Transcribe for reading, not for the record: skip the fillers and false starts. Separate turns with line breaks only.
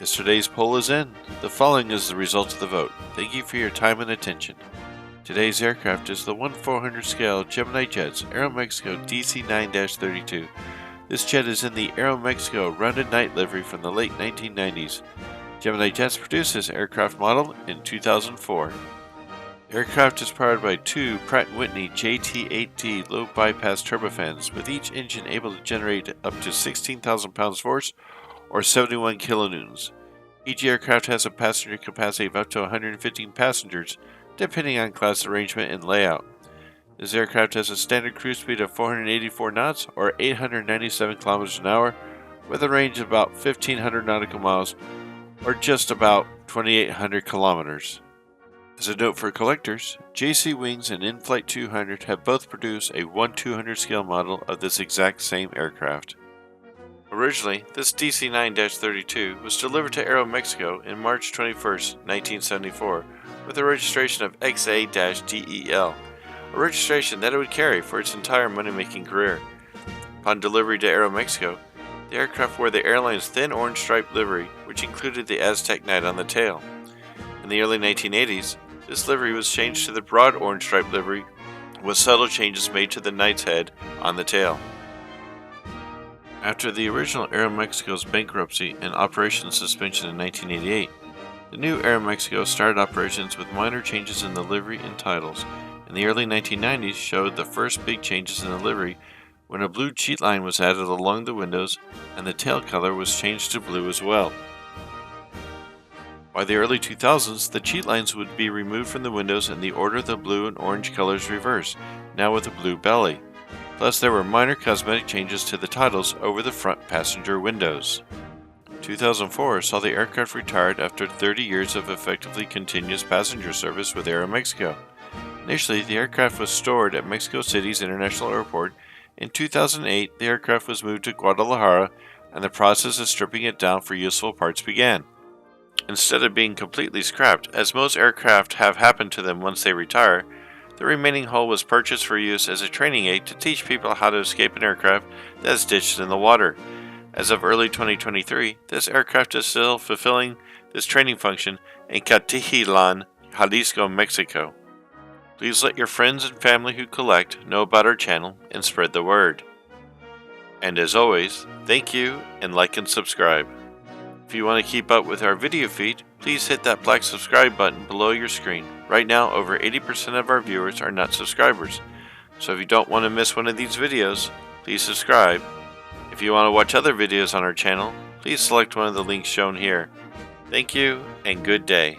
Yesterday's poll is in. The following is the result of the vote. Thank you for your time and attention. Today's aircraft is the 1/400 scale Gemini Jets AeroMexico DC-9-32. This jet is in the AeroMexico rounded night livery from the late 1990s. Gemini Jets produced this aircraft model in 2004. The aircraft is powered by two Pratt & Whitney JT8D low bypass turbofans, with each engine able to generate up to 16,000 pounds force or 71 kilonewtons. Each aircraft has a passenger capacity of up to 115 passengers, depending on class arrangement and layout. This aircraft has a standard cruise speed of 484 knots or 897 kilometers an hour, with a range of about 1,500 nautical miles or just about 2,800 kilometers. As a note for collectors, JC Wings and Inflight 200 have both produced a 1/200 scale model of this exact same aircraft. Originally, this DC-9-32 was delivered to AeroMexico in March 21, 1974, with a registration of XA-DEL, a registration that it would carry for its entire money-making career. Upon delivery to AeroMexico, the aircraft wore the airline's thin orange striped livery, which included the Aztec Knight on the tail. In the early 1980s, this livery was changed to the broad orange striped livery, with subtle changes made to the Knight's head on the tail. After the original AeroMexico's bankruptcy and operations suspension in 1988, the new AeroMexico started operations with minor changes in the livery and titles. In the early 1990s showed the first big changes in the livery when a blue cheat line was added along the windows and the tail color was changed to blue as well. By the early 2000s, the cheat lines would be removed from the windows and the order of the blue and orange colors reversed, now with a blue belly. Plus, there were minor cosmetic changes to the titles over the front passenger windows. 2004 saw the aircraft retired after 30 years of effectively continuous passenger service with AeroMexico. Initially, the aircraft was stored at Mexico City's International Airport. In 2008, the aircraft was moved to Guadalajara, and the process of stripping it down for useful parts began. Instead of being completely scrapped, as most aircraft have happened to them once they retire, the remaining hull was purchased for use as a training aid to teach people how to escape an aircraft that is ditched in the water. As of early 2023, this aircraft is still fulfilling this training function in Catijilan, Jalisco, Mexico. Please let your friends and family who collect know about our channel and spread the word. And as always, thank you and like and subscribe. If you want to keep up with our video feed, please hit that black subscribe button below your screen. Right now, over 80% of our viewers are not subscribers. So if you don't want to miss one of these videos, please subscribe. If you want to watch other videos on our channel, please select one of the links shown here. Thank you and good day.